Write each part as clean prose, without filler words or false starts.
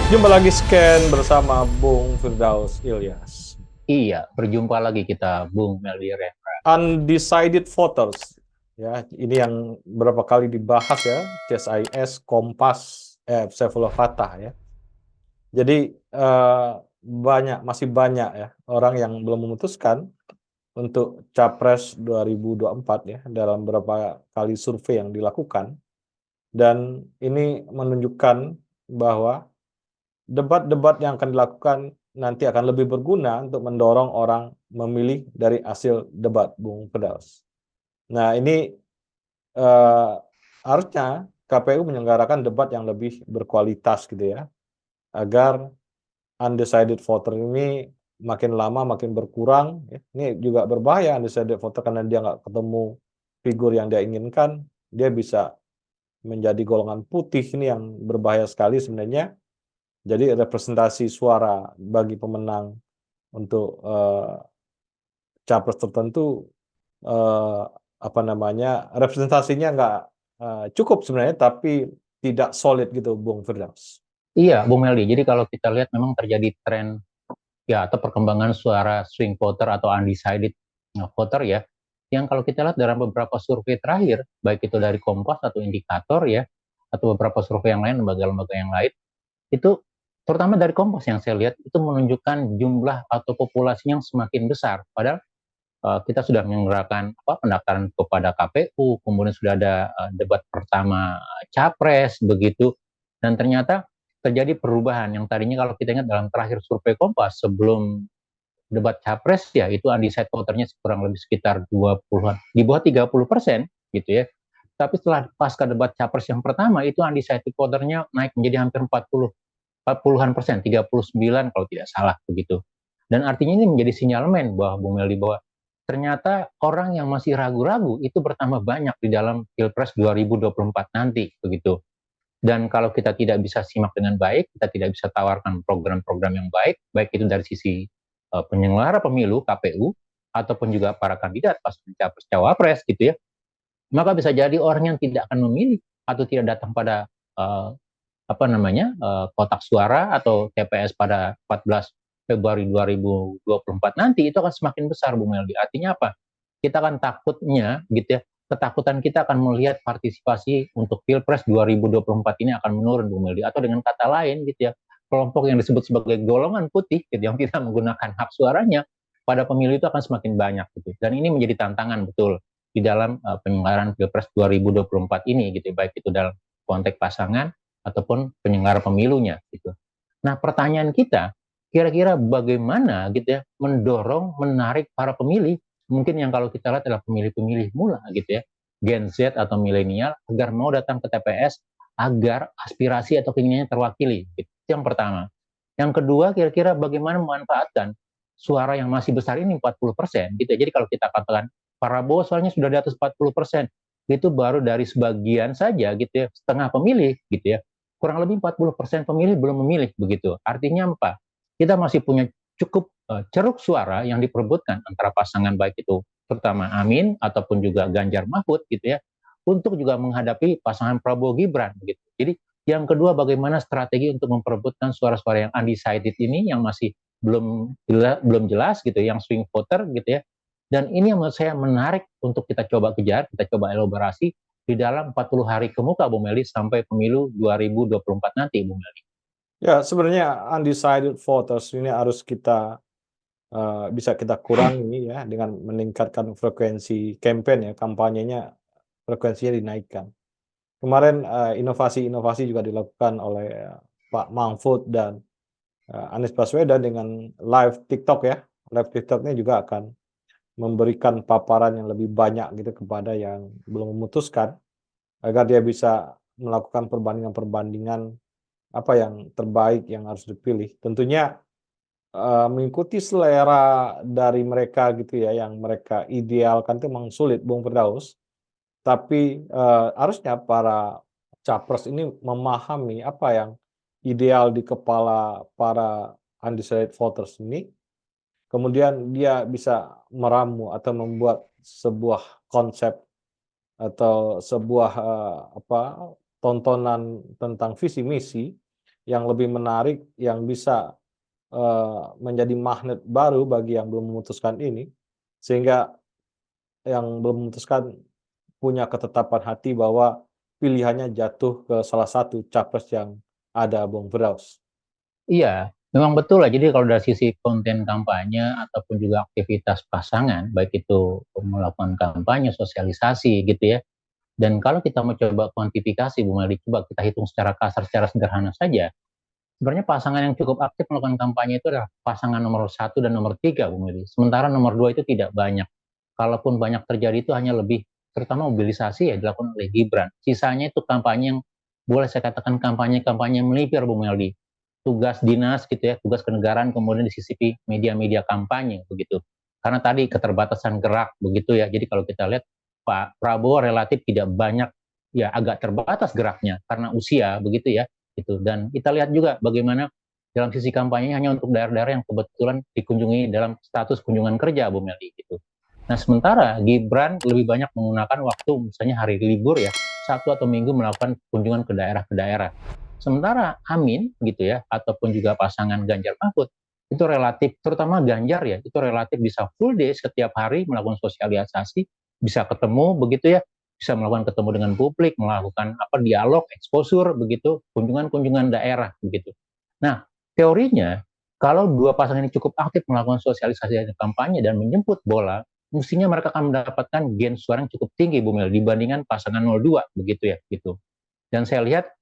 Jumpa lagi scan bersama Bung Firdaus Ilyas. Iya, berjumpa lagi kita, Bung Meldi Rendra. Undecided voters, ya ini yang berapa kali dibahas ya, CSIS, Kompas, Saifullah Fatah ya. Jadi masih banyak ya orang yang belum memutuskan untuk Capres 2024 ya dalam beberapa kali survei yang dilakukan, dan ini menunjukkan bahwa debat-debat yang akan dilakukan nanti akan lebih berguna untuk mendorong orang memilih dari hasil debat, Bung Firdaus. Nah, ini eh, harusnya KPU menyelenggarakan debat yang lebih berkualitas gitu ya, agar undecided voter ini makin lama makin berkurang. Ini juga berbahaya undecided voter karena dia nggak ketemu figur yang dia inginkan, dia bisa menjadi golongan putih, ini yang berbahaya sekali sebenarnya. Jadi representasi suara bagi pemenang untuk capres tertentu, eh, apa namanya, representasinya nggak cukup sebenarnya, tapi tidak solid gitu, Bung Firdaus. Iya, Bung Meldi. Jadi kalau kita lihat memang terjadi tren ya atau perkembangan suara swing voter atau undecided voter ya, yang kalau kita lihat dalam beberapa survei terakhir, baik itu dari Kompas atau Indikator ya, atau beberapa survei yang lain, lembaga-lembaga yang lain, itu terutama dari Kompas yang saya lihat itu menunjukkan jumlah atau populasi yang semakin besar. Padahal kita sudah menyelenggarakan pendaftaran kepada KPU, kemudian sudah ada debat pertama capres begitu, dan ternyata terjadi perubahan yang tadinya kalau kita ingat dalam terakhir survei Kompas sebelum debat capres ya itu undecided voternya kurang lebih sekitar 20-an, di bawah 30% gitu ya. Tapi setelah pasca debat capres yang pertama itu undecided voternya naik menjadi hampir 40-an persen, 39 kalau tidak salah begitu. Dan artinya ini menjadi sinyalmen bahwa Bung Meldi bahwa ternyata orang yang masih ragu-ragu itu bertambah banyak di dalam Pilpres 2024 nanti begitu. Dan kalau kita tidak bisa simak dengan baik, kita tidak bisa tawarkan program-program yang baik, baik itu dari sisi penyelenggara pemilu KPU ataupun juga para kandidat pasangan capres cawapres gitu ya, maka bisa jadi orang yang tidak akan memilih atau tidak datang pada kotak suara atau TPS pada 14 Februari 2024 nanti itu akan semakin besar, Bu Meldi. Artinya apa? Kita akan takutnya gitu ya, ketakutan kita akan melihat partisipasi untuk Pilpres 2024 ini akan menurun, Bu Meldi. Atau dengan kata lain gitu ya, kelompok yang disebut sebagai golongan putih gitu, yang tidak menggunakan hak suaranya pada pemilu itu akan semakin banyak gitu. Dan ini menjadi tantangan betul di dalam penyelenggaraan Pilpres 2024 ini gitu, baik itu dalam konteks pasangan ataupun penyelenggara pemilunya gitu. Nah, pertanyaan kita kira-kira bagaimana gitu ya mendorong menarik para pemilih, mungkin yang kalau kita lihat adalah pemilih-pemilih mula gitu ya, Gen Z atau milenial agar mau datang ke TPS agar aspirasi atau keinginannya terwakili gitu. Itu yang pertama. Yang kedua, kira-kira bagaimana memanfaatkan suara yang masih besar ini 40% gitu ya. Jadi kalau kita katakan Prabowo soalnya sudah di atas 40%, itu baru dari sebagian saja gitu ya, setengah pemilih gitu ya, kurang lebih 40% pemilih belum memilih begitu. Artinya apa? Kita masih punya cukup ceruk suara yang diperebutkan antara pasangan baik itu terutama Amin ataupun juga Ganjar Mahfud gitu ya, untuk juga menghadapi pasangan Prabowo Gibran begitu. Jadi yang kedua, bagaimana strategi untuk memperebutkan suara-suara yang undecided ini yang masih belum jelas gitu, yang swing voter gitu ya. Dan ini yang menurut saya menarik untuk kita coba kejar, kita coba elaborasi di dalam 40 hari ke muka, Bu Meli, sampai pemilu 2024 nanti, Bu Meli. Ya, sebenarnya undecided voters ini harus kita bisa kita kurangi ya dengan meningkatkan frekuensi campaign ya, kampanyenya frekuensinya dinaikkan. Kemarin inovasi-inovasi juga dilakukan oleh Pak Mahfud dan Anies Baswedan dengan live TikTok ya. Live TikToknya juga akan memberikan paparan yang lebih banyak gitu kepada yang belum memutuskan, agar dia bisa melakukan perbandingan-perbandingan apa yang terbaik yang harus dipilih. Tentunya mengikuti selera dari mereka gitu ya, yang mereka idealkan itu memang sulit, Bung Firdaus. Tapi harusnya para capres ini memahami apa yang ideal di kepala para undecided voters ini, kemudian dia bisa meramu atau membuat sebuah konsep atau sebuah tontonan tentang visi misi yang lebih menarik, yang bisa menjadi magnet baru bagi yang belum memutuskan ini, sehingga yang belum memutuskan punya ketetapan hati bahwa pilihannya jatuh ke salah satu capres yang ada, Bung Firdaus. Iya, memang betul lah. Jadi kalau dari sisi konten kampanye ataupun juga aktivitas pasangan, baik itu melakukan kampanye, sosialisasi gitu ya. Dan kalau kita mau coba kuantifikasi, Bu Meldi, coba kita hitung secara kasar, secara sederhana saja. Sebenarnya pasangan yang cukup aktif melakukan kampanye itu adalah pasangan nomor 1 dan nomor 3, Bu Meldi. Sementara nomor 2 itu tidak banyak. Kalaupun banyak terjadi itu hanya lebih, terutama mobilisasi ya dilakukan oleh Gibran. Sisanya itu kampanye yang boleh saya katakan kampanye-kampanye melipir, Bu Meldi. Tugas dinas gitu ya, tugas kenegaraan kemudian disisipi media-media kampanye begitu. Karena tadi keterbatasan gerak begitu ya. Jadi kalau kita lihat Pak Prabowo relatif tidak banyak, ya agak terbatas geraknya karena usia begitu ya. Gitu. Dan kita lihat juga bagaimana dalam sisi kampanye hanya untuk daerah-daerah yang kebetulan dikunjungi dalam status kunjungan kerja, Bu Meldi gitu. Nah, sementara Gibran lebih banyak menggunakan waktu misalnya hari libur ya, Sabtu atau Minggu melakukan kunjungan ke daerah. Sementara Amin gitu ya, ataupun juga pasangan Ganjar Mahfud itu relatif, terutama Ganjar ya, itu relatif bisa full day setiap hari melakukan sosialisasi, bisa ketemu begitu ya, bisa melakukan ketemu dengan publik, melakukan dialog, exposure begitu, kunjungan-kunjungan daerah begitu. Nah, teorinya kalau dua pasangan ini cukup aktif melakukan sosialisasi dan kampanye dan menjemput bola, mestinya mereka akan mendapatkan gen suara yang cukup tinggi, Bu Mel, dibandingkan pasangan 02 begitu ya, gitu. Dan saya lihat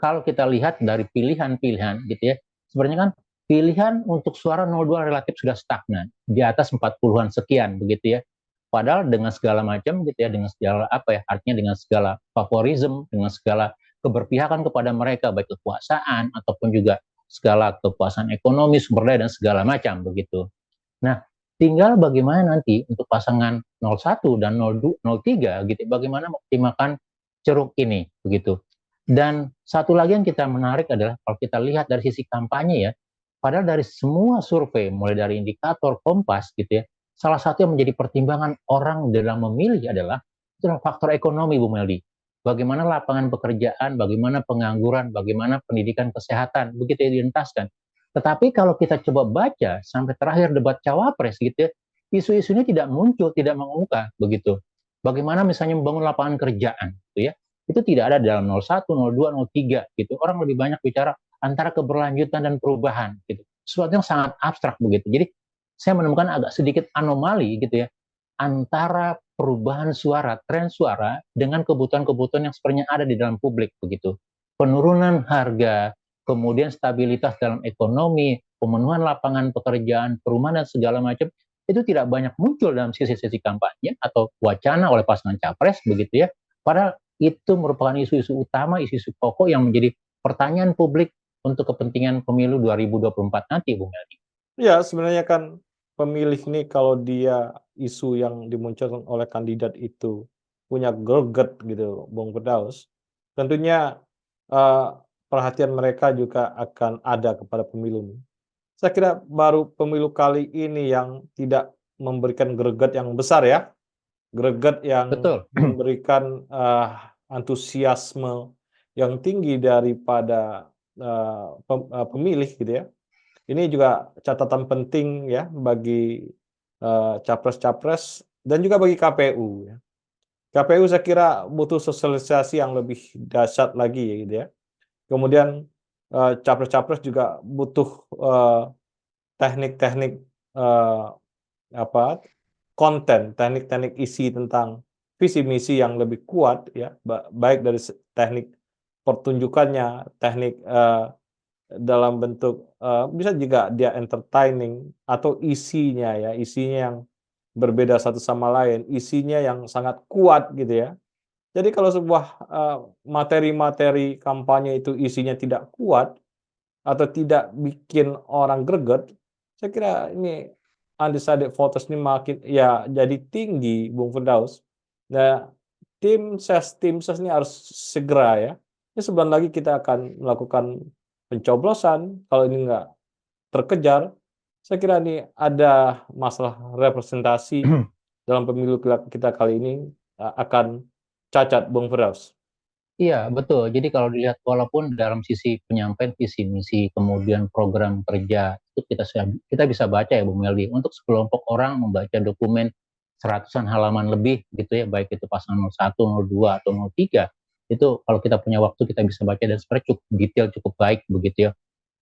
kalau kita lihat dari pilihan-pilihan gitu ya, sebenarnya kan pilihan untuk suara 02 relatif sudah stagnan di atas 40-an sekian begitu ya. Padahal dengan segala macam gitu ya, dengan segala artinya dengan segala favorisme, dengan segala keberpihakan kepada mereka baik kekuasaan ataupun juga segala kepuasan ekonomi, sumber daya dan segala macam begitu. Nah, tinggal bagaimana nanti untuk pasangan 01 dan 03 gitu, bagaimana mengoptimalkan ceruk ini begitu. Dan satu lagi yang kita menarik adalah kalau kita lihat dari sisi kampanye ya, padahal dari semua survei mulai dari indikator Kompas gitu ya, salah satu yang menjadi pertimbangan orang dalam memilih adalah itu faktor ekonomi, Bu Meldi. Bagaimana lapangan pekerjaan, bagaimana pengangguran, bagaimana pendidikan kesehatan, begitu ya dientaskan. Tetapi kalau kita coba baca sampai terakhir debat cawapres gitu ya, isu-isunya tidak muncul, tidak mengemuka begitu. Bagaimana misalnya membangun lapangan kerjaan gitu ya, itu tidak ada dalam 01, 02, 03 gitu. Orang lebih banyak bicara antara keberlanjutan dan perubahan gitu. Sesuatu yang sangat abstrak begitu. Jadi saya menemukan agak sedikit anomali gitu ya antara perubahan suara, tren suara dengan kebutuhan-kebutuhan yang sebenarnya ada di dalam publik begitu. Penurunan harga, kemudian stabilitas dalam ekonomi, pemenuhan lapangan pekerjaan, perumahan dan segala macam itu tidak banyak muncul dalam sisi-sisi kampanye atau wacana oleh pasangan capres begitu ya. Padahal itu merupakan isu-isu utama, isu-isu pokok yang menjadi pertanyaan publik untuk kepentingan pemilu 2024 nanti, Bung Meldi. Ya, sebenarnya kan pemilih ini kalau dia isu yang dimunculkan oleh kandidat itu punya greget gitu, Bung Firdaus, tentunya eh, perhatian mereka juga akan ada kepada pemilu ini. Saya kira baru pemilu kali ini yang tidak memberikan greget yang besar ya, greget yang Betul. memberikan antusiasme yang tinggi daripada pemilih gitu ya. Ini juga catatan penting ya bagi capres-capres dan juga bagi KPU ya. KPU saya kira butuh sosialisasi yang lebih dahsyat lagi ya gitu ya. Kemudian capres-capres juga butuh teknik-teknik eee, apa, konten, teknik-teknik isi tentang visi misi yang lebih kuat ya, baik dari teknik pertunjukannya, teknik dalam bentuk, bisa juga dia entertaining atau isinya ya, isinya yang berbeda satu sama lain, isinya yang sangat kuat gitu ya. Jadi kalau sebuah, materi-materi kampanye itu isinya tidak kuat atau tidak bikin orang greget, saya kira ini undecided voters ini makin ya jadi tinggi, Bung Firdaus. Nah, tim ses ini harus segera ya. Ini sebulan lagi kita akan melakukan pencoblosan, kalau ini nggak terkejar, saya kira ini ada masalah representasi dalam pemilu kita kali ini, akan cacat, Bung Firdaus. Iya, betul. Jadi kalau dilihat walaupun dalam sisi penyampaian visi misi, kemudian program kerja, itu kita bisa baca ya Bung Meldi, untuk sekelompok orang membaca dokumen seratusan halaman lebih gitu ya, baik itu pasangan 01, 02 atau 03, itu kalau kita punya waktu kita bisa baca dan sebenarnya cukup detail, cukup baik begitu ya.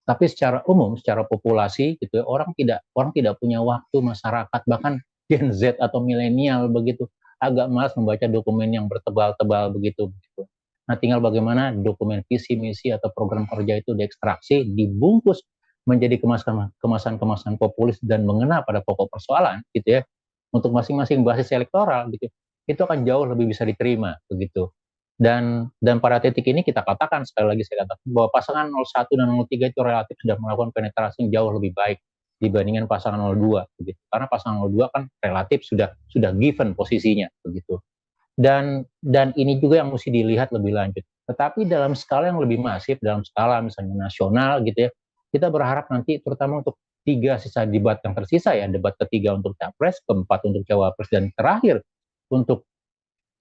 Tapi secara umum, secara populasi gitu ya, orang tidak punya waktu, masyarakat bahkan Gen Z atau milenial begitu agak malas membaca dokumen yang bertebal-tebal begitu. Nah, tinggal bagaimana dokumen visi misi atau program kerja itu diekstraksi, dibungkus menjadi kemasan-kemasan populis dan mengena pada pokok persoalan gitu ya. Untuk masing-masing basis elektoral gitu. Itu akan jauh lebih bisa diterima begitu. Dan pada titik ini kita katakan, sekali lagi saya katakan bahwa pasangan 01 dan 03 itu relatif sudah melakukan penetrasi yang jauh lebih baik dibandingkan pasangan 02 begitu. Karena pasangan 02 kan relatif sudah given posisinya begitu. Dan ini juga yang mesti dilihat lebih lanjut. Tetapi dalam skala yang lebih masif, dalam skala misalnya nasional gitu ya, kita berharap nanti terutama untuk 3 sisa debat yang tersisa ya, debat ketiga untuk capres, keempat untuk cawapres, dan terakhir untuk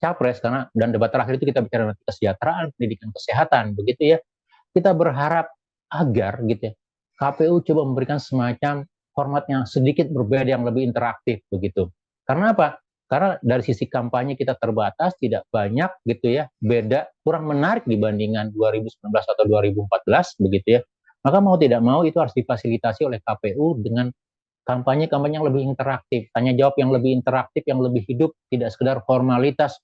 capres, karena dan debat terakhir itu kita bicara nanti kesejahteraan, pendidikan, kesehatan begitu ya. Kita berharap agar gitu ya, KPU coba memberikan semacam format yang sedikit berbeda, yang lebih interaktif begitu. Karena apa? Karena dari sisi kampanye kita terbatas, tidak banyak gitu ya, beda, kurang menarik dibandingkan 2019 atau 2014 begitu ya. Maka mau tidak mau itu harus difasilitasi oleh KPU dengan kampanye-kampanye yang lebih interaktif, tanya jawab yang lebih interaktif, yang lebih hidup, tidak sekedar formalitas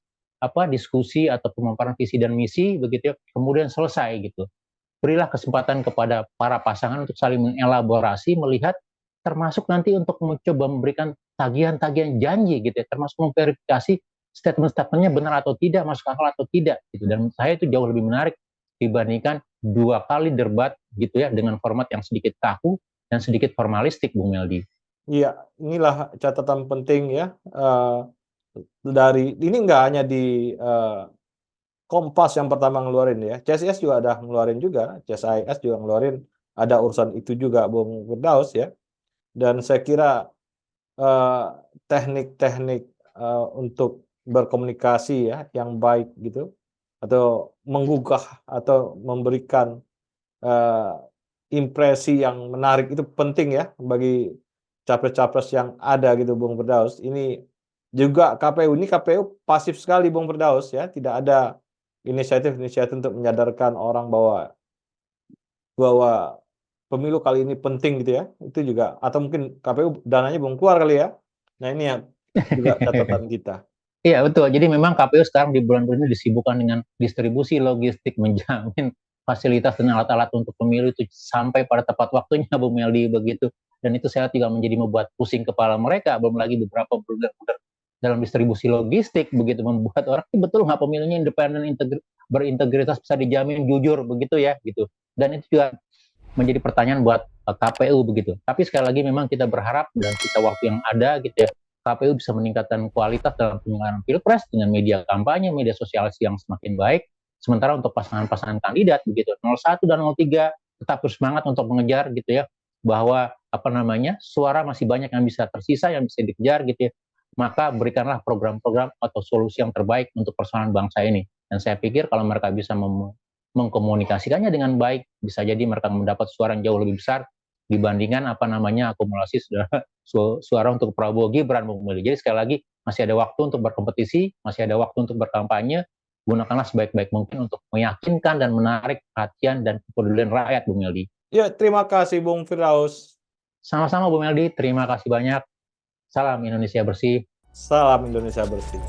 diskusi atau pemaparan visi dan misi begitu ya, kemudian selesai gitu. Berilah kesempatan kepada para pasangan untuk saling mengelaborasi, melihat, termasuk nanti untuk mencoba memberikan tagihan-tagihan janji gitu ya, termasuk memverifikasi statement-statementnya benar atau tidak, masuk akal atau tidak gitu. Dan menurut saya itu jauh lebih menarik dibandingkan 2 kali debat gitu ya, dengan format yang sedikit kaku dan sedikit formalistik, Bung Meldi. Iya, inilah catatan penting ya, dari ini nggak hanya di, Kompas yang pertama ngeluarin ya, CSIS juga ada ngeluarin juga, CSIS juga ngeluarin, ada urusan itu juga Bung Firdaus ya. Dan saya kira, eee, teknik-teknik, untuk berkomunikasi ya yang baik gitu, atau menggugah atau memberikan, eee, impresi yang menarik itu penting ya bagi capres-capres yang ada gitu Bung Firdaus. Ini juga KPU pasif sekali Bung Firdaus ya, tidak ada inisiatif-inisiatif untuk menyadarkan orang bahwa bahwa pemilu kali ini penting gitu ya, itu juga atau mungkin KPU dananya belum keluar kali ya? Nah ini yang juga catatan kita. Iya betul. Jadi memang KPU sekarang di bulan-bulan ini disibukkan dengan distribusi logistik, menjamin fasilitas dan alat-alat untuk pemilu itu sampai pada tepat waktunya, Bung Meldi begitu. Dan itu saya juga menjadi membuat pusing kepala mereka. Belum lagi beberapa blunder-blunder dalam distribusi logistik begitu, membuat orang betul nggak pemilunya independen, berintegritas, bisa dijamin jujur begitu ya gitu. Dan itu juga menjadi pertanyaan buat KPU begitu. Tapi sekali lagi memang kita berharap dalam sisa waktu yang ada gitu ya, KPU bisa meningkatkan kualitas dalam penyelenggaraan pilpres dengan media kampanye, media sosialisasi yang semakin baik. Sementara untuk pasangan-pasangan kandidat begitu 01 dan 03 tetap bersemangat untuk mengejar gitu ya, bahwa suara masih banyak yang bisa tersisa, yang bisa dikejar gitu ya. Maka berikanlah program-program atau solusi yang terbaik untuk persoalan bangsa ini. Dan saya pikir kalau mereka bisa mengkomunikasikannya dengan baik, bisa jadi mereka mendapat suara yang jauh lebih besar dibandingkan akumulasi suara untuk Prabowo Gibran. Jadi sekali lagi masih ada waktu untuk berkompetisi, masih ada waktu untuk berkampanye. Gunakanlah sebaik-baik mungkin untuk meyakinkan dan menarik perhatian dan kepedulian rakyat, Bung Meldi. Ya terima kasih Bung Firdaus. Sama-sama Bung Meldi, terima kasih banyak. Salam Indonesia bersih. Salam Indonesia bersih.